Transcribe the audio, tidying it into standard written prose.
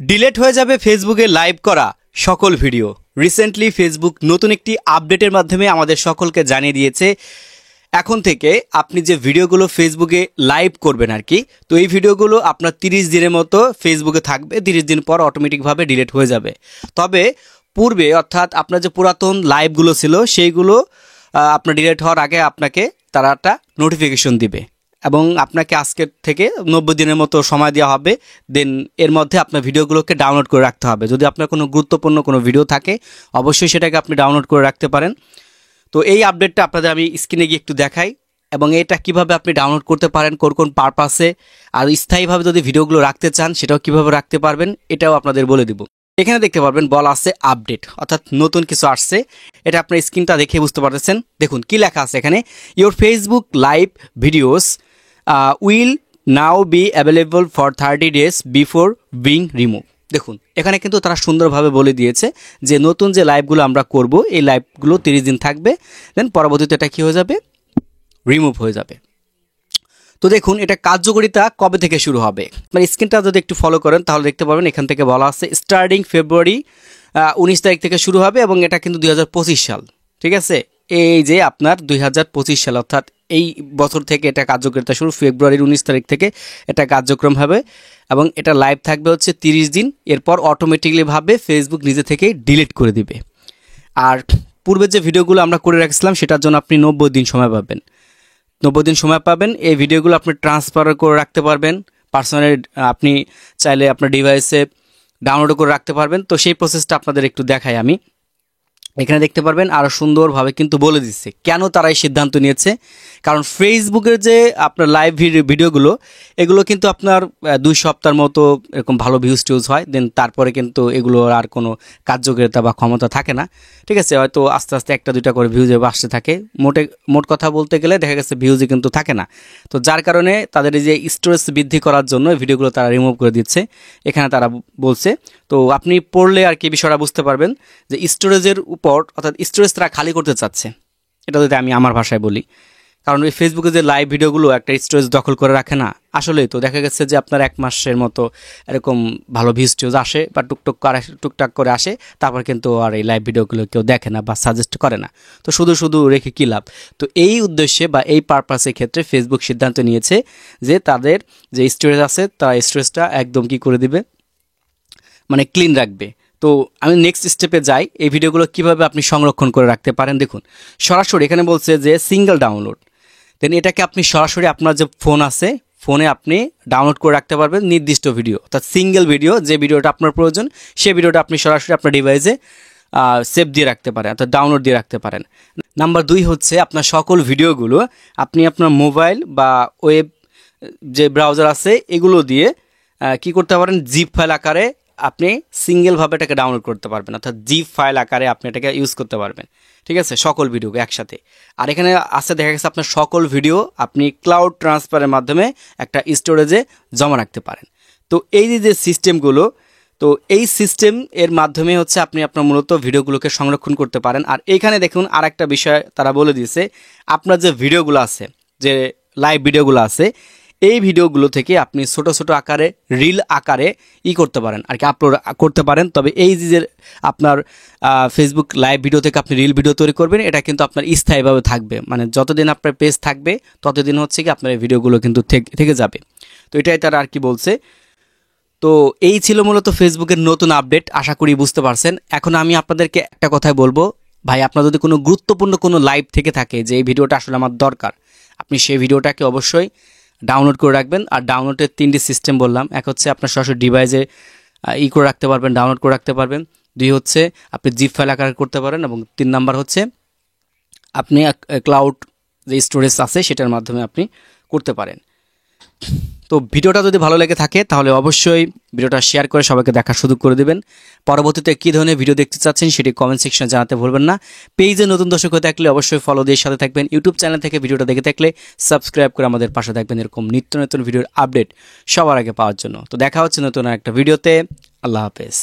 Delete হয়ে যাবে ফেসবুকে লাইভ করা সকল ভিডিও। রিসেন্টলি ফেসবুক নতুন একটি আপডেটের মাধ্যমে আমাদের সকলকে জানিয়ে দিয়েছে এখন থেকে আপনি যে ভিডিওগুলো ফেসবুকে লাইভ করবেন আর কি, তো এই ভিডিওগুলো আপনার 30 দিনের মতো ফেসবুকে থাকবে। 30 দিন পর অটোমেটিকভাবে ডিলিট হয়ে যাবে। তবে পূর্বে অর্থাৎ আপনার যে পুরাতন লাইভগুলো ছিল সেইগুলো আপনার ডিলিট হওয়ার আগে আপনাকে তারা একটা নোটিফিকেশন দিবে এবং আপনাকে আজকের থেকে 90 দিনের মতো সময় দেওয়া হবে। দেন এর মধ্যে আপনার ভিডিওগুলোকে ডাউনলোড করে রাখতে হবে। যদি আপনার কোনো গুরুত্বপূর্ণ কোনো ভিডিও থাকে অবশ্যই সেটাকে আপনি ডাউনলোড করে রাখতে পারেন। তো এই আপডেটটা আপনাদের আমি স্ক্রিনে গিয়ে একটু দেখাই এবং এটা কিভাবে আপনি ডাউনলোড করতে পারেন, কোন কোন পারপাসে, আর স্থায়ীভাবে যদি ভিডিওগুলো রাখতে চান সেটাও কিভাবে রাখতে পারবেন এটাও আপনাদের বলে দিব। এখানে দেখতে পারবেন বলা আছে আপডেট, অর্থাৎ নতুন কিছু আসছে। এটা আপনার স্ক্রিনটা দেখে বুঝতে পারতেছেন। দেখুন কি লেখা আছে এখানে, your Facebook live videos will now be available for 30 days before being remove. দেখুন এখানে কিন্তু তারা সুন্দরভাবে বলে দিয়েছে যে নতুন যে লাইভগুলো আমরা করব এই লাইভগুলো 30 দিন থাকবে, দেন পরবর্তীতে এটা কী হয়ে যাবে, রিমুভ হয়ে যাবে। তো দেখুন এটা কার্যকারিতা কবে থেকে শুরু হবে, মানে স্ক্রিনটা যদি একটু ফলো করেন তাহলে দেখতে পাবেন এখান থেকে বলা আছে স্টার্টিং ফেব্রুয়ারি 19 তারিখ থেকে শুরু হবে এবং এটা কিন্তু 2025 সাল। ঠিক আছে, এই যে আপনার 2025 সাল অর্থাৎ এই বছর থেকে এটা কার্যকারিতা শুরু। ফেব্রুয়ারির 19 তারিখ থেকে এটা কার্যক্রম হবে এবং এটা লাইভ থাকবে হচ্ছে 30 দিন। এরপর অটোমেটিকলিভাবে ফেসবুক নিজে থেকেই ডিলিট করে দিবে। আর পূর্বে যে ভিডিওগুলো আমরা করে রাখছিলাম সেটার জন্য আপনি 90 দিন সময় পাবেন। 90 দিন সময় পাবেন। এই ভিডিওগুলো আপনি ট্রান্সফার করে রাখতে পারবেন, পার্সোনালি আপনি চাইলে আপনার ডিভাইসে ডাউনলোড করে রাখতে পারবেন। তো সেই প্রসেসটা আপনাদের একটু দেখাই আমি। এখানে দেখতে পারবেন আরও সুন্দরভাবে কিন্তু বলে দিচ্ছে কেন তারা এই সিদ্ধান্ত নিয়েছে। কারণ ফেসবুকের যে আপনার লাইভ ভিডিওগুলো এগুলো কিন্তু আপনার 2 সপ্তাহের মতো এরকম ভালো ভিউজ টিউজ হয়, দেন তারপরে কিন্তু এগুলোর আর কোনো কার্যকারিতা বা ক্ষমতা থাকে না। ঠিক আছে, হয়তো আস্তে আস্তে 1-2টা করে ভিউজ আসতে থাকে। মোট কথা বলতে গেলে দেখা গেছে ভিউজই কিন্তু থাকে না। তো যার কারণে তাদের এই যে স্টোরেজ বৃদ্ধি করার জন্য ভিডিওগুলো তারা রিমুভ করে দিচ্ছে এখানে তারা বলছে। তো আপনি পড়লে আর কি বিষয়টা বুঝতে পারবেন যে স্টোরেজের উপর অর্থাৎ স্টোরেজ তারা খালি করতে চাচ্ছে, এটা যদি আমি আমার ভাষায় বলি। কারণ ওই ফেসবুকে যে লাইভ ভিডিওগুলো একটা স্টোরেজ দখল করে রাখে না, আসলেই তো দেখা গেছে যে আপনার 1 মাসের মতো এরকম ভালো ভিউজ টিউজ আসে বা টুকটাক করে আসে, তারপর কিন্তু আর এই লাইভ ভিডিওগুলো কেউ দেখে না বা সাজেস্ট করে না। তো শুধু রেখে কী লাভ। তো এই উদ্দেশ্যে বা এই পারপাসের ক্ষেত্রে ফেসবুক সিদ্ধান্ত নিয়েছে যে তাদের যে স্টোরেজ আছে তারা স্টোরেজটা একদম কি করে দিবে, মানে ক্লিন রাখবে। তো আমি নেক্সট স্টেপে যাই, এই ভিডিওগুলো কিভাবে আপনি সংরক্ষণ করে রাখতে পারেন। দেখুন সরাসরি এখানে বলছে যে সিঙ্গেল ডাউনলোড, দেন এটাকে আপনি সরাসরি আপনার যে ফোন আছে ফোনে আপনি ডাউনলোড করে রাখতে পারবেন নির্দিষ্ট ভিডিও, অর্থাৎ সিঙ্গেল ভিডিও, যে ভিডিওটা আপনার প্রয়োজন সেই ভিডিওটা আপনি সরাসরি আপনার ডিভাইসে সেভ দিয়ে রাখতে পারেন, অর্থাৎ ডাউনলোড দিয়ে রাখতে পারেন। নাম্বার 2 হচ্ছে আপনার সকল ভিডিওগুলো আপনি আপনার মোবাইল বা ওয়েব যে ব্রাউজার আছে এগুলো দিয়ে কি করতে পারেন, জিপ ফাইল আকারে আপনি সিঙ্গেলভাবে এটাকে ডাউনলোড করতে পারবেন, অর্থাৎ জিপ ফাইল আকারে আপনি এটাকে ইউজ করতে পারবেন। ঠিক আছে, সকল ভিডিও একসাথে। আর এখানে আছে দেখা গেছে আপনার সকল ভিডিও আপনি ক্লাউড ট্রান্সফারের মাধ্যমে একটা স্টোরেজে জমা রাখতে পারেন। তো এই যে সিস্টেমগুলো, তো এই সিস্টেম এর মাধ্যমে হচ্ছে আপনি আপনার মূলত ভিডিওগুলোকে সংরক্ষণ করতে পারেন। আর এইখানে দেখুন আর একটা বিষয় তারা বলে দিয়েছে, আপনার যে ভিডিওগুলো আছে, যে লাইভ ভিডিওগুলো আছে, এই ভিডিওগুলো থেকে আপনি ছোট আকারে রিল আকারে করতে পারেন আর কি, আপলোড করতে পারেন। তবে এই যে আপনার ফেসবুক লাইভ ভিডিও থেকে আপনি রিল ভিডিও তৈরি করবেন, এটা কিন্তু আপনার স্থায়ীভাবে থাকবে, মানে যতদিন আপনার পেজ থাকবে ততদিন হচ্ছে কি আপনার এই ভিডিওগুলো কিন্তু থেকে যাবে। তো এটাই তারা আর কি বলছে। তো এই ছিল মূলত ফেসবুকের নতুন আপডেট, আশা করি বুঝতে পারছেন। এখন আমি আপনাদেরকে একটা কথাই বলবো, ভাই আপনার যদি কোনো গুরুত্বপূর্ণ কোনো লাইভ থেকে থাকে যে এই ভিডিওটা আসলে আমার দরকার, আপনি সেই ভিডিওটাকে অবশ্যই ডাউনলোড করে রাখবেন। আর ডাউনলোডের 3টি সিস্টেম বললাম, এক হচ্ছে আপনার সরাসরি ডিভাইসে করে রাখতে পারবেন, ডাউনলোড করে রাখতে পারবেন। 2 হচ্ছে আপনি জিপ ফাইল আকারে করতে পারেন এবং 3 নাম্বার হচ্ছে আপনি ক্লাউড যে স্টোরেজ আছে সেটার মাধ্যমে আপনি করতে পারেন। তো ভিডিওটা যদি ভালো লেগে থাকে তাহলে অবশ্যই ভিডিওটা শেয়ার করে সবাইকে দেখার সুযোগ করে দেবেন। পরবর্তীতে কী ধরনের ভিডিও দেখতে চাচ্ছেন সেটি কমেন্ট সেকশনে জানাতে ভুলবেন না। পেজে নতুন দর্শক হয়ে থাকলে অবশ্যই ফলো দিয়ে সাথে থাকবেন। ইউটিউব চ্যানেল থেকে ভিডিওটা দেখে থাকলে সাবস্ক্রাইব করে আমাদের পাশে থাকবেন এরকম নিত্য নতুন ভিডিওর আপডেট সবার আগে পাওয়ার জন্য। তো দেখা হচ্ছে নতুন একটা ভিডিওতে। আল্লাহ হাফেজ।